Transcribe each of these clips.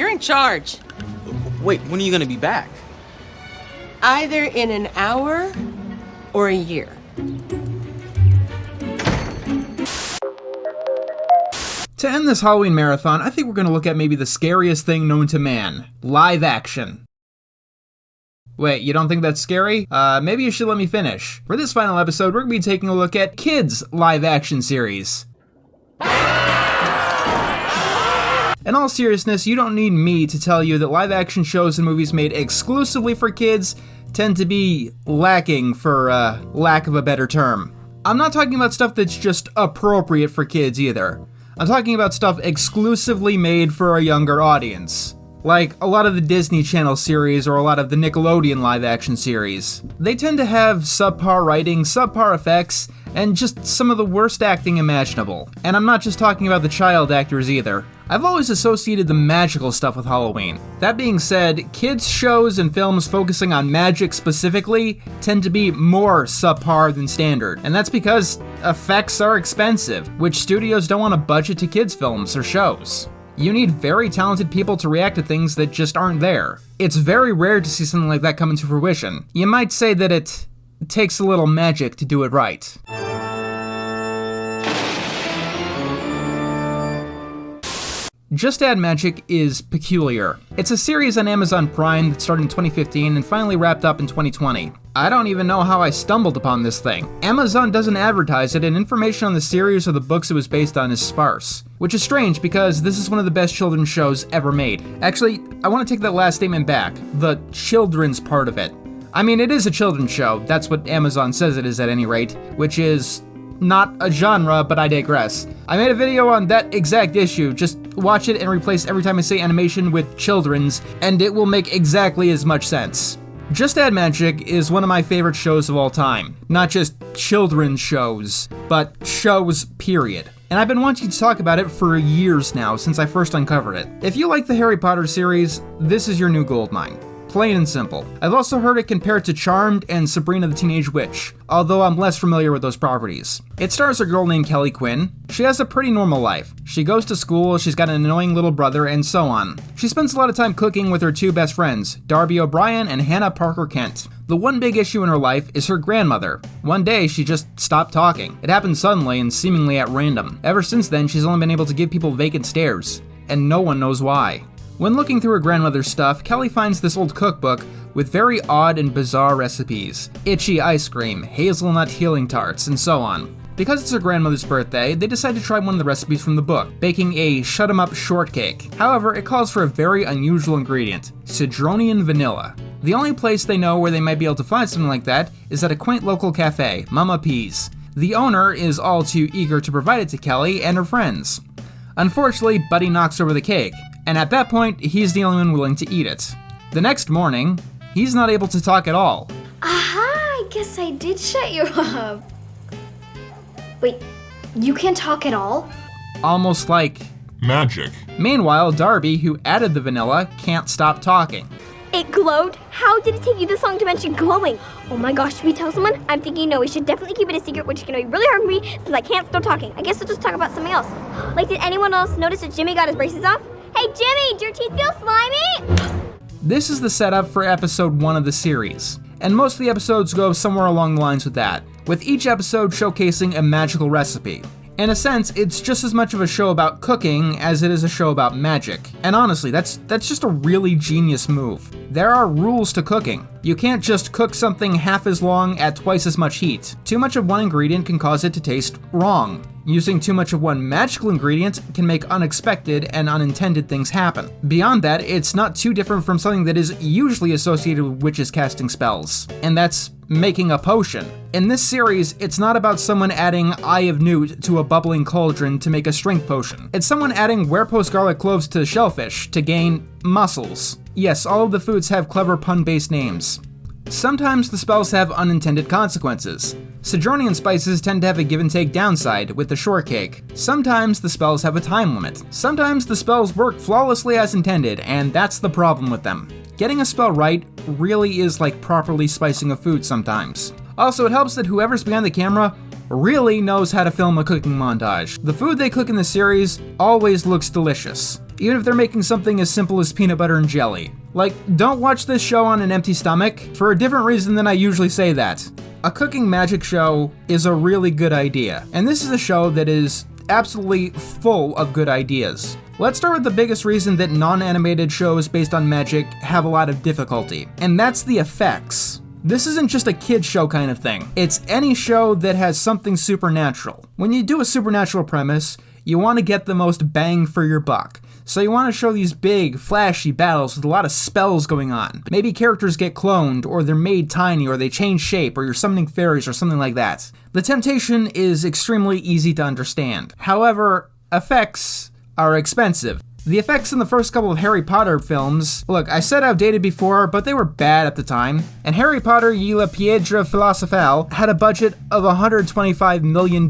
You're in charge. Wait, when are you gonna be back? Either in an hour or a year. To end this Halloween marathon, I think we're going to look at maybe the scariest thing known to man. Live action. Wait, you don't think that's scary? Maybe you should let me finish. For this final episode, we're going to be taking a look at kids' live action series. In all seriousness, you don't need me to tell you that live action shows and movies made exclusively for kids tend to be lacking, for lack of a better term. I'm not talking about stuff that's just appropriate for kids either. I'm talking about stuff exclusively made for a younger audience. Like a lot of the Disney Channel series or a lot of the Nickelodeon live action series. They tend to have subpar writing, subpar effects, and just some of the worst acting imaginable. And I'm not just talking about the child actors either. I've always associated the magical stuff with Halloween. That being said, kids' shows and films focusing on magic specifically tend to be more subpar than standard. And that's because effects are expensive, which studios don't want to budget to kids' films or shows. You need very talented people to react to things that just aren't there. It's very rare to see something like that come into fruition. You might say that it takes a little magic to do it right. Just Add Magic is peculiar. It's a series on Amazon Prime that started in 2015 and finally wrapped up in 2020. I don't even know how I stumbled upon this thing. Amazon doesn't advertise it, and information on the series or the books it was based on is sparse. Which is strange because this is one of the best children's shows ever made. Actually, I want to take that last statement back. The children's part of it. I mean, it is a children's show. That's what Amazon says it is at any rate, which is not a genre, but I digress. I made a video on that exact issue. Just watch it and replace every time I say animation with children's, and it will make exactly as much sense. Just Add Magic is one of my favorite shows of all time. Not just children's shows, but shows, period. And I've been wanting to talk about it for years now, since I first uncovered it. If you like the Harry Potter series, this is your new goldmine. Plain and simple. I've also heard it compared to Charmed and Sabrina the Teenage Witch, although I'm less familiar with those properties. It stars a girl named Kelly Quinn. She has a pretty normal life. She goes to school, she's got an annoying little brother, and so on. She spends a lot of time cooking with her two best friends, Darby O'Brien and Hannah Parker Kent. The one big issue in her life is her grandmother. One day, she just stopped talking. It happened suddenly and seemingly at random. Ever since then, she's only been able to give people vacant stares, and no one knows why. When looking through her grandmother's stuff, Kelly finds this old cookbook with very odd and bizarre recipes. Itchy ice cream, hazelnut healing tarts, and so on. Because it's her grandmother's birthday, they decide to try one of the recipes from the book, baking a shut-em-up shortcake. However, it calls for a very unusual ingredient, Cedronian vanilla. The only place they know where they might be able to find something like that is at a quaint local cafe, Mama P's. The owner is all too eager to provide it to Kelly and her friends. Unfortunately, Buddy knocks over the cake, and at that point, he's the only one willing to eat it. The next morning, he's not able to talk at all. Aha! I guess I did shut you up. Wait, you can't talk at all? Almost like magic. Meanwhile, Darby, who added the vanilla, can't stop talking. It glowed? How did it take you this long to mention glowing? Oh my gosh, should we tell someone? I'm thinking no, we should definitely keep it a secret, which is gonna be really hard for me since I can't stop talking. I guess we'll just talk about something else. Like, did anyone else notice that Jimmy got his braces off? Hey Jimmy, do your teeth feel slimy? This is the setup for episode 1 of the series, and most of the episodes go somewhere along the lines with that, with each episode showcasing a magical recipe. In a sense, it's just as much of a show about cooking as it is a show about magic. And honestly, that's just a really genius move. There are rules to cooking. You can't just cook something half as long at twice as much heat. Too much of one ingredient can cause it to taste wrong. Using too much of one magical ingredient can make unexpected and unintended things happen. Beyond that, it's not too different from something that is usually associated with witches casting spells, and that's making a potion. In this series, it's not about someone adding Eye of Newt to a bubbling cauldron to make a strength potion. It's someone adding Werepos garlic cloves to shellfish to gain muscles. Yes, all of the foods have clever pun-based names. Sometimes the spells have unintended consequences. Cedronian spices tend to have a give-and-take downside with the shortcake. Sometimes the spells have a time limit. Sometimes the spells work flawlessly as intended, and that's the problem with them. Getting a spell right really is like properly spicing a food sometimes. Also, it helps that whoever's behind the camera really knows how to film a cooking montage. The food they cook in the series always looks delicious. even if they're making something as simple as peanut butter and jelly. Like, don't watch this show on an empty stomach, for a different reason than I usually say that. A cooking magic show is a really good idea, and this is a show that is absolutely full of good ideas. Let's start with the biggest reason that non-animated shows based on magic have a lot of difficulty, and that's the effects. This isn't just a kid's show kind of thing. It's any show that has something supernatural. When you do a supernatural premise, you want to get the most bang for your buck. So you want to show these big, flashy battles with a lot of spells going on. Maybe characters get cloned, or they're made tiny, or they change shape, or you're summoning fairies, or something like that. The temptation is extremely easy to understand. However, effects are expensive. The effects in the first couple of Harry Potter films, look, I said outdated before, but they were bad at the time. And Harry Potter y la Piedra Filosofal had a budget of $125 million.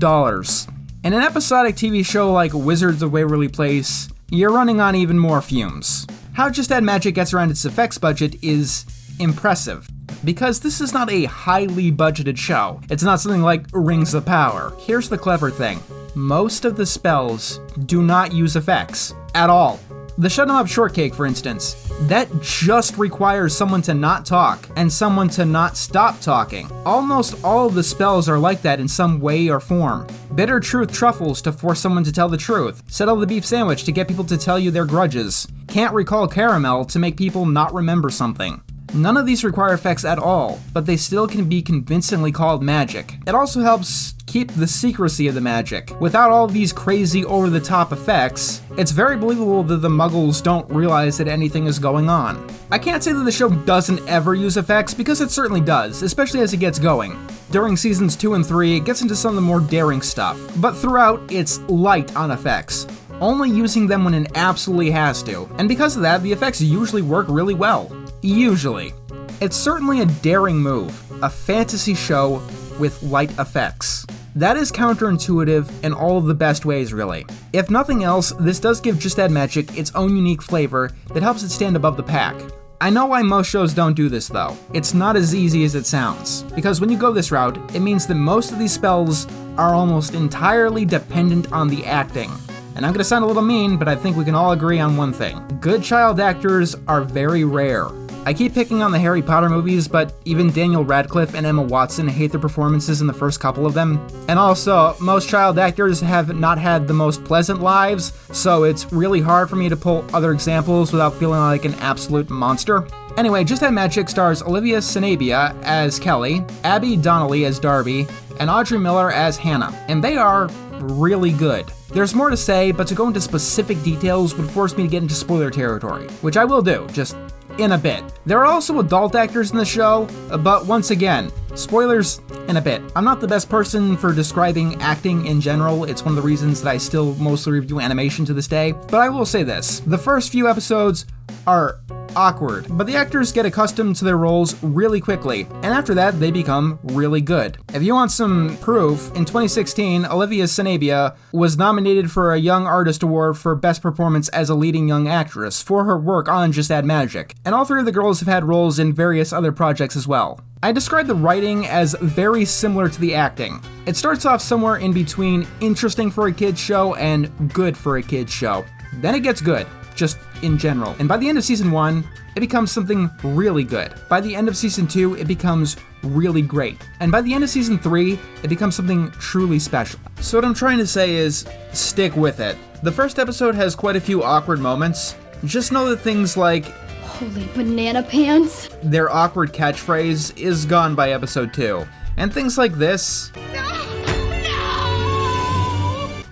In an episodic TV show like Wizards of Waverly Place, you're running on even more fumes. How Just Add Magic gets around its effects budget is impressive, because this is not a highly budgeted show. It's not something like Rings of Power. Here's the clever thing. Most of the spells do not use effects at all. The Shut 'em Up Shortcake, for instance, that just requires someone to not talk and someone to not stop talking. Almost all of the spells are like that in some way or form. Bitter Truth Truffles to force someone to tell the truth. Settle the Beef Sandwich to get people to tell you their grudges. Can't Recall Caramel to make people not remember something. None of these require effects at all, but they still can be convincingly called magic. It also helps keep the secrecy of the magic. Without all these crazy over-the-top effects, it's very believable that the Muggles don't realize that anything is going on. I can't say that the show doesn't ever use effects, because it certainly does, especially as it gets going. During seasons 2 and 3, it gets into some of the more daring stuff, but throughout, it's light on effects, only using them when it absolutely has to, and because of that, the effects usually work really well. Usually. It's certainly a daring move, a fantasy show with light effects. That is counterintuitive in all of the best ways, really. If nothing else, this does give Just Add Magic its own unique flavor that helps it stand above the pack. I know why most shows don't do this though. It's not as easy as it sounds, because when you go this route, it means that most of these spells are almost entirely dependent on the acting. And I'm gonna sound a little mean, but I think we can all agree on one thing. Good child actors are very rare. I keep picking on the Harry Potter movies, but even Daniel Radcliffe and Emma Watson hate their performances in the first couple of them. And also, most child actors have not had the most pleasant lives, so it's really hard for me to pull other examples without feeling like an absolute monster. Anyway, Just Add Magic stars Olivia Sanabia as Kelly, Abby Donnelly as Darby, and Audrey Miller as Hannah, and they are really good. There's more to say, but to go into specific details would force me to get into spoiler territory, which I will do, just in a bit. There are also adult actors in the show, but once again, spoilers in a bit. I'm not the best person for describing acting in general. It's one of the reasons that I still mostly review animation to this day, but I will say this. The first few episodes are awkward, but the actors get accustomed to their roles really quickly, and after that, they become really good. If you want some proof, in 2016, Olivia Sanabia was nominated for a Young Artist Award for Best Performance as a Leading Young Actress for her work on Just Add Magic, and all three of the girls have had roles in various other projects as well. I describe the writing as very similar to the acting. It starts off somewhere in between interesting for a kid's show and good for a kid's show. Then it gets good, just in general. And by the end of season 1, it becomes something really good. By the end of season 2, it becomes really great. And by the end of season 3, it becomes something truly special. So what I'm trying to say is, stick with it. The first episode has quite a few awkward moments. Just know that things like Holy banana pants. their awkward catchphrase is gone by episode 2. And things like this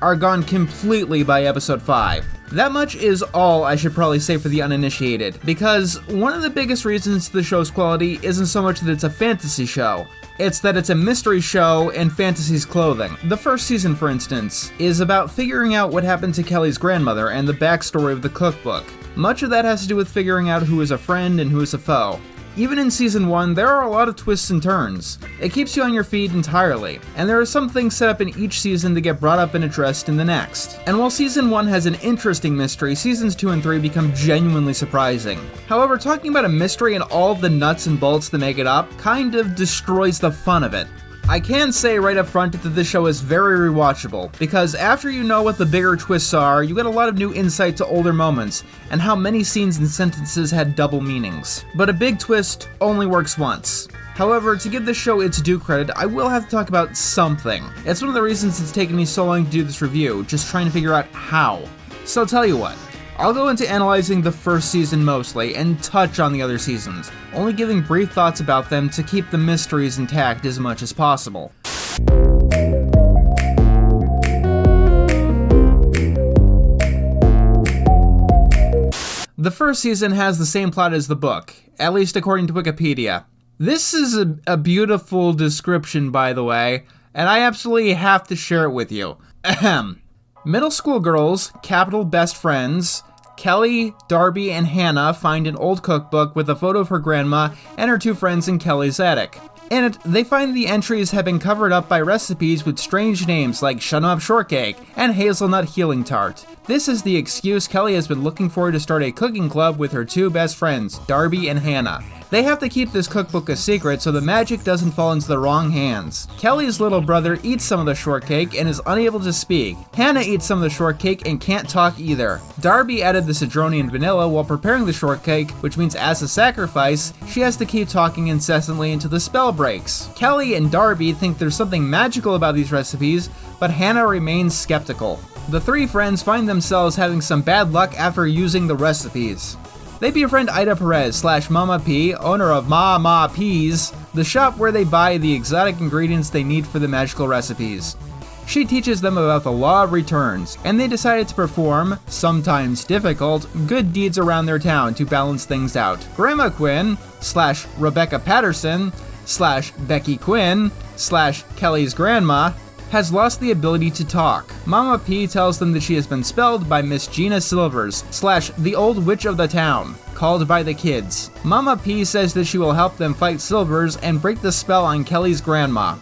are gone completely by episode 5. That much is all I should probably say for the uninitiated, because one of the biggest reasons to the show's quality isn't so much that it's a fantasy show, it's that it's a mystery show in fantasy's clothing. The first season, for instance, is about figuring out what happened to Kelly's grandmother and the backstory of the cookbook. Much of that has to do with figuring out who is a friend and who is a foe. Even in season 1, there are a lot of twists and turns. It keeps you on your feet entirely, and there are some things set up in each season to get brought up and addressed in the next. And while season 1 has an interesting mystery, seasons 2 and 3 become genuinely surprising. However, talking about a mystery and all of the nuts and bolts that make it up kind of destroys the fun of it. I can say right up front that this show is very rewatchable, because after you know what the bigger twists are, you get a lot of new insight to older moments, and how many scenes and sentences had double meanings. But a big twist only works once. However, to give this show its due credit, I will have to talk about something. It's one of the reasons it's taken me so long to do this review, just trying to figure out how. So I'll tell you what. I'll go into analyzing the first season mostly, and touch on the other seasons, only giving brief thoughts about them to keep the mysteries intact as much as possible. The first season has the same plot as the book, at least according to Wikipedia. This is a beautiful description, by the way, and I absolutely have to share it with you. Ahem. Middle school girls, capital best friends, Kelly, Darby, and Hannah find an old cookbook with a photo of her grandma and her two friends in Kelly's attic. In it, they find the entries have been covered up by recipes with strange names like Shut 'em Up Shortcake and Hazelnut Healing Tart. This is the excuse Kelly has been looking for to start a cooking club with her two best friends, Darby and Hannah. They have to keep this cookbook a secret so the magic doesn't fall into the wrong hands. Kelly's little brother eats some of the shortcake and is unable to speak. Hannah eats some of the shortcake and can't talk either. Darby added the citronny and vanilla while preparing the shortcake, which means as a sacrifice, she has to keep talking incessantly until the spell breaks. Kelly and Darby think there's something magical about these recipes, but Hannah remains skeptical. The three friends find themselves having some bad luck after using the recipes. They befriend Ida Perez / Mama P, owner of Ma P's, the shop where they buy the exotic ingredients they need for the magical recipes. She teaches them about the law of returns, and they decided to perform, sometimes difficult, good deeds around their town to balance things out. Grandma Quinn / Rebecca Patterson / Becky Quinn / Kelly's grandma has lost the ability to talk. Mama P tells them that she has been spelled by Miss Gina Silvers / the old witch of the town, called by the kids. Mama P says that she will help them fight Silvers and break the spell on Kelly's grandma.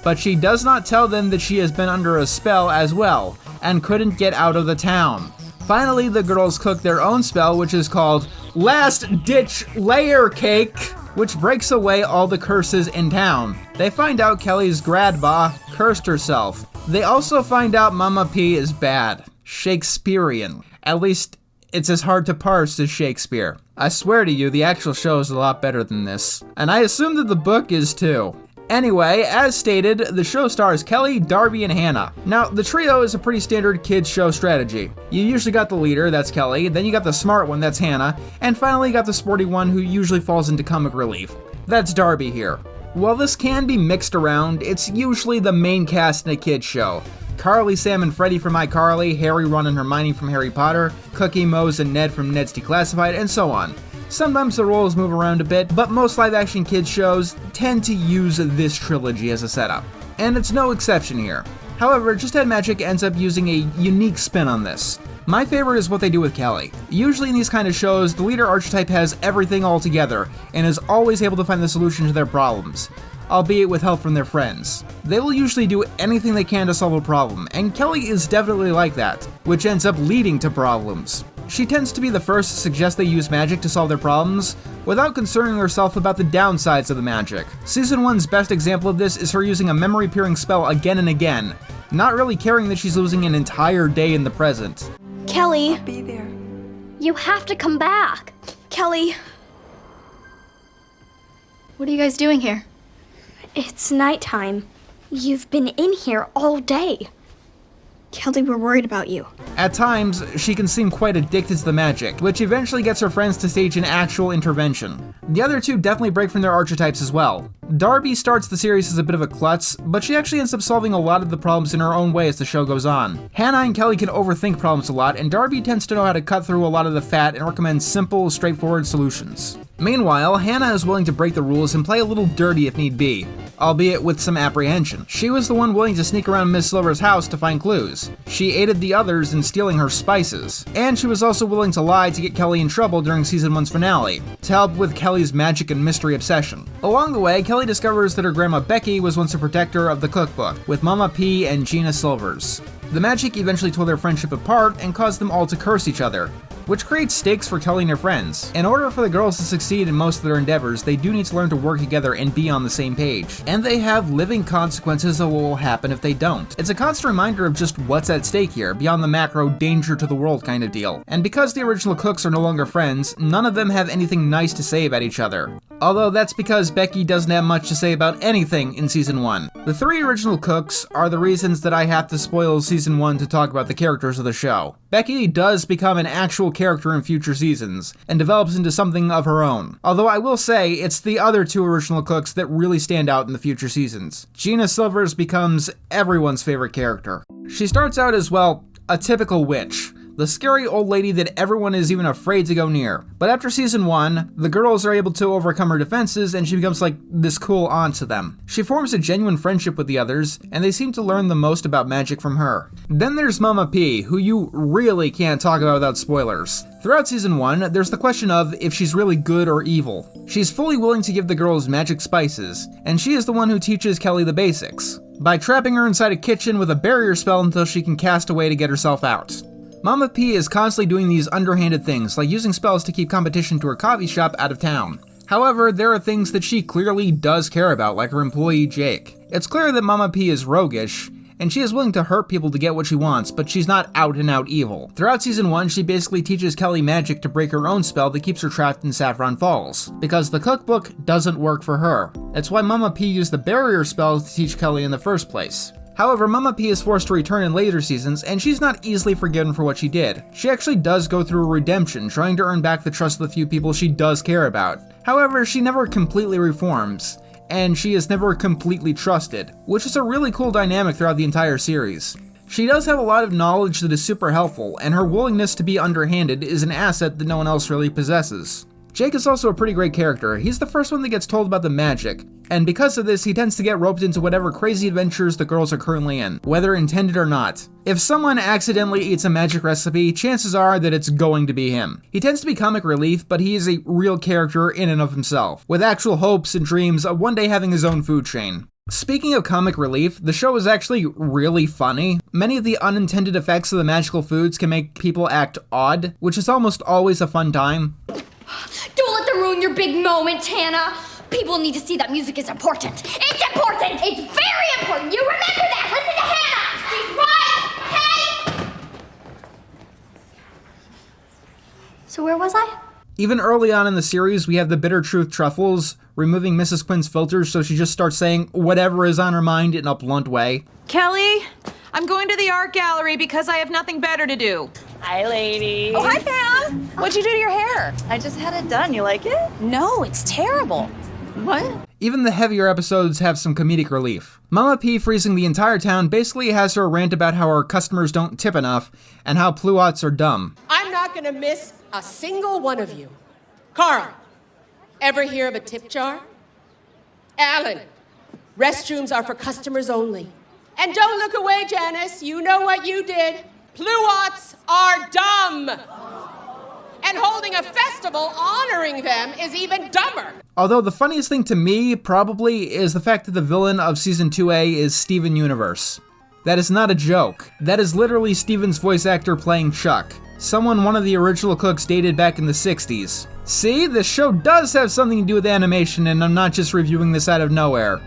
But she does not tell them that she has been under a spell as well, and couldn't get out of the town. Finally, the girls cook their own spell, which is called Last Ditch Layer Cake, which breaks away all the curses in town. They find out Kelly's grandma cursed herself. They also find out Mama P is bad. Shakespearean. At least, it's as hard to parse as Shakespeare. I swear to you, the actual show is a lot better than this. And I assume that the book is too. Anyway, as stated, the show stars Kelly, Darby, and Hannah. Now, the trio is a pretty standard kids show strategy. You usually got the leader, that's Kelly, then you got the smart one, that's Hannah, and finally you got the sporty one who usually falls into comic relief. That's Darby here. While this can be mixed around, it's usually the main cast in a kids show. Carly, Sam, and Freddie from iCarly, Harry, Ron, and Hermione from Harry Potter, Cookie, Mose, and Ned from Ned's Declassified, and so on. Sometimes the roles move around a bit, but most live-action kids shows tend to use this trilogy as a setup. And it's no exception here. However, Just Add Magic ends up using a unique spin on this. My favorite is what they do with Kelly. Usually in these kind of shows, the leader archetype has everything all together, and is always able to find the solution to their problems, albeit with help from their friends. They will usually do anything they can to solve a problem, and Kelly is definitely like that, which ends up leading to problems. She tends to be the first to suggest they use magic to solve their problems, without concerning herself about the downsides of the magic. Season 1's best example of this is her using a memory-peering spell again and again, not really caring that she's losing an entire day in the present. Kelly. Be there. You have to come back. Kelly. What are you guys doing here? It's nighttime. You've been in here all day. Kelly, we're worried about you. At times, she can seem quite addicted to the magic, which eventually gets her friends to stage an actual intervention. The other two definitely break from their archetypes as well. Darby starts the series as a bit of a klutz, but she actually ends up solving a lot of the problems in her own way as the show goes on. Hannah and Kelly can overthink problems a lot, and Darby tends to know how to cut through a lot of the fat and recommend simple, straightforward solutions. Meanwhile, Hannah is willing to break the rules and play a little dirty if need be, albeit with some apprehension. She was the one willing to sneak around Miss Silver's house to find clues. She aided the others in stealing her spices. And she was also willing to lie to get Kelly in trouble during Season 1's finale, to help with Kelly's magic and mystery obsession. Along the way, Kelly discovers that her grandma Becky was once a protector of the cookbook, with Mama P and Gina Silvers. The magic eventually tore their friendship apart and caused them all to curse each other. which creates stakes for Kelly and her friends. In order for the girls to succeed in most of their endeavors, they do need to learn to work together and be on the same page. And they have living consequences of what will happen if they don't. It's a constant reminder of just what's at stake here, beyond the macro danger to the world kind of deal. And because the original cooks are no longer friends, none of them have anything nice to say about each other. Although that's because Becky doesn't have much to say about anything in season 1. The 3 original cooks are the reasons that I have to spoil season 1 to talk about the characters of the show. Becky does become an actual character in future seasons, and develops into something of her own. Although I will say, it's the other 2 original cooks that really stand out in the future seasons. Gina Silvers becomes everyone's favorite character. She starts out as, well, a typical witch. The scary old lady that everyone is even afraid to go near. But after season 1, the girls are able to overcome her defenses and she becomes like this cool aunt to them. She forms a genuine friendship with the others, and they seem to learn the most about magic from her. Then there's Mama P, who you really can't talk about without spoilers. Throughout season 1, there's the question of if she's really good or evil. She's fully willing to give the girls magic spices, and she is the one who teaches Kelly the basics, by trapping her inside a kitchen with a barrier spell until she can cast a way to get herself out. Mama P is constantly doing these underhanded things, like using spells to keep competition to her coffee shop out of town. However, there are things that she clearly does care about, like her employee Jake. It's clear that Mama P is roguish, and she is willing to hurt people to get what she wants, but she's not out and out evil. Throughout season 1, she basically teaches Kelly magic to break her own spell that keeps her trapped in Saffron Falls, because the cookbook doesn't work for her. That's why Mama P used the barrier spell to teach Kelly in the first place. However, Mama P is forced to return in later seasons, and she's not easily forgiven for what she did. She actually does go through a redemption, trying to earn back the trust of the few people she does care about. However, she never completely reforms, and she is never completely trusted, which is a really cool dynamic throughout the entire series. She does have a lot of knowledge that is super helpful, and her willingness to be underhanded is an asset that no one else really possesses. Jake is also a pretty great character. He's the first one that gets told about the magic, and because of this, he tends to get roped into whatever crazy adventures the girls are currently in, whether intended or not. If someone accidentally eats a magic recipe, chances are that it's going to be him. He tends to be comic relief, but he is a real character in and of himself, with actual hopes and dreams of one day having his own food chain. Speaking of comic relief, the show is actually really funny. Many of the unintended effects of the magical foods can make people act odd, which is almost always a fun time. Don't let them ruin your big moment, Tana. People need to see that music is important. It's important! It's very important! You remember that! Listen to Hannah! She's right! Hey! So where was I? Even early on in the series, we have the Bitter Truth truffles, removing Mrs. Quinn's filters so she just starts saying whatever is on her mind in a blunt way. Kelly, I'm going to the art gallery because I have nothing better to do. Hi, ladies. Oh, hi, Pam. What'd you do to your hair? I just had it done. You like it? No, it's terrible. What? Even the heavier episodes have some comedic relief. Mama P freezing the entire town basically has her rant about how our customers don't tip enough and how Pluots are dumb. I'm not gonna miss a single one of you. Carl, ever hear of a tip jar? Alan, restrooms are for customers only. And don't look away, Janice. You know what you did. Pluots are dumb. And holding a festival honoring them is even dumber. Although the funniest thing to me, probably, is the fact that the villain of Season 2A is Steven Universe. That is not a joke. That is literally Steven's voice actor playing Chuck, someone one of the original cooks dated back in the 60s. See, this show does have something to do with animation, and I'm not just reviewing this out of nowhere.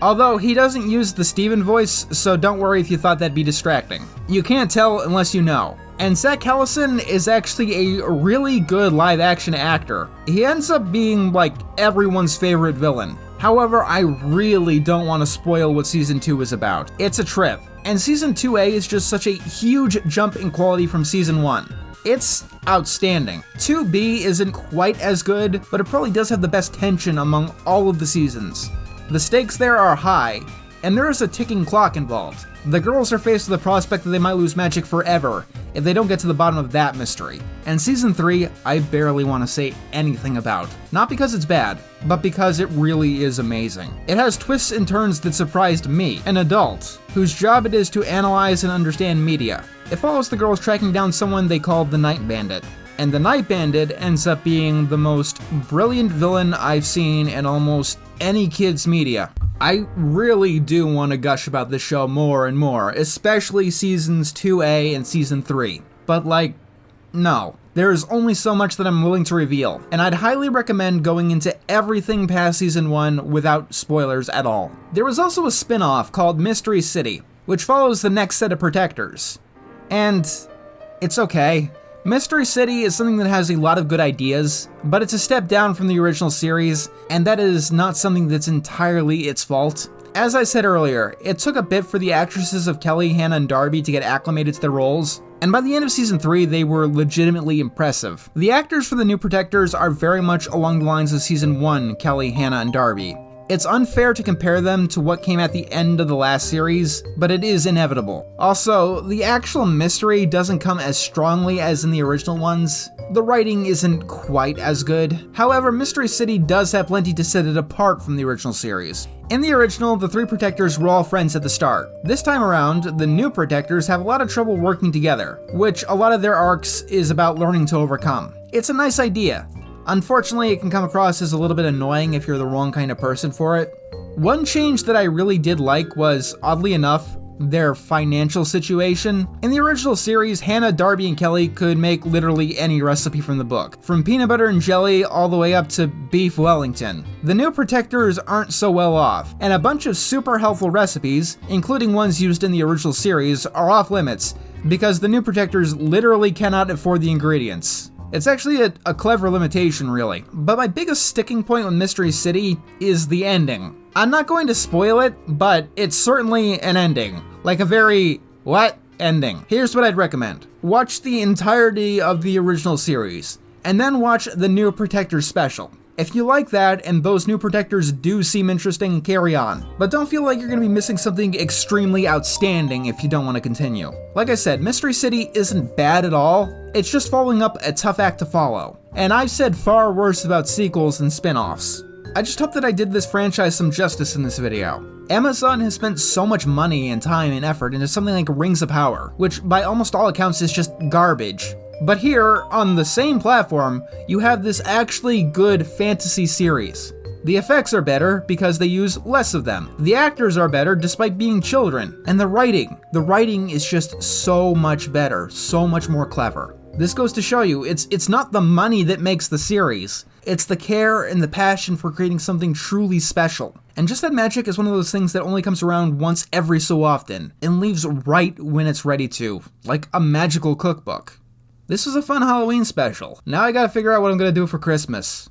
Although, he doesn't use the Steven voice, so don't worry if you thought that'd be distracting. You can't tell unless you know. And Zach Callison is actually a really good live-action actor. He ends up being, like, everyone's favorite villain. However, I really don't want to spoil what Season 2 is about. It's a trip. And Season 2A is just such a huge jump in quality from Season 1. It's outstanding. 2B isn't quite as good, but it probably does have the best tension among all of the seasons. The stakes there are high, and there is a ticking clock involved. The girls are faced with the prospect that they might lose magic forever if they don't get to the bottom of that mystery. And Season 3, I barely want to say anything about. Not because it's bad, but because it really is amazing. It has twists and turns that surprised me, an adult, whose job it is to analyze and understand media. It follows the girls tracking down someone they call the Night Bandit. And the Night Bandit ends up being the most brilliant villain I've seen in almost any kid's media. I really do want to gush about this show more and more, especially Seasons 2A and Season 3. But no. There is only so much that I'm willing to reveal, and I'd highly recommend going into everything past season 1 without spoilers at all. There was also a spin-off called Mystery City, which follows the next set of protectors. And it's okay. Mystery City is something that has a lot of good ideas, but it's a step down from the original series, and that is not something that's entirely its fault. As I said earlier, it took a bit for the actresses of Kelly, Hannah, and Darby to get acclimated to their roles, and by the end of season 3, they were legitimately impressive. The actors for the new protectors are very much along the lines of season 1, Kelly, Hannah, and Darby. It's unfair to compare them to what came at the end of the last series, but it is inevitable. Also, the actual mystery doesn't come as strongly as in the original ones. The writing isn't quite as good. However, Mystery City does have plenty to set it apart from the original series. In the original, the 3 protectors were all friends at the start. This time around, the new protectors have a lot of trouble working together, which a lot of their arcs is about learning to overcome. It's a nice idea. Unfortunately, it can come across as a little bit annoying if you're the wrong kind of person for it. One change that I really did like was, oddly enough, their financial situation. In the original series, Hannah, Darby, and Kelly could make literally any recipe from the book, from peanut butter and jelly all the way up to beef Wellington. The new protectors aren't so well off, and a bunch of super helpful recipes, including ones used in the original series, are off limits because the new protectors literally cannot afford the ingredients. It's actually a clever limitation, really. But my biggest sticking point with Mystery City is the ending. I'm not going to spoil it, but it's certainly an ending. Like a very, what? Ending. Here's what I'd recommend. Watch the entirety of the original series, and then watch the new Protectors special. If you like that, and those new protectors do seem interesting, carry on. But don't feel like you're gonna be missing something extremely outstanding if you don't want to continue. Like I said, Mystery City isn't bad at all, it's just following up a tough act to follow. And I've said far worse about sequels and spin-offs. I just hope that I did this franchise some justice in this video. Amazon has spent so much money and time and effort into something like Rings of Power, which by almost all accounts is just garbage. But here, on the same platform, you have this actually good fantasy series. The effects are better because they use less of them. The actors are better despite being children. And the writing is just so much better, so much more clever. This goes to show you, it's not the money that makes the series. It's the care and the passion for creating something truly special. And Just Add Magic is one of those things that only comes around once every so often, and leaves right when it's ready to, like a magical cookbook. This was a fun Halloween special. Now I gotta figure out what I'm gonna do for Christmas.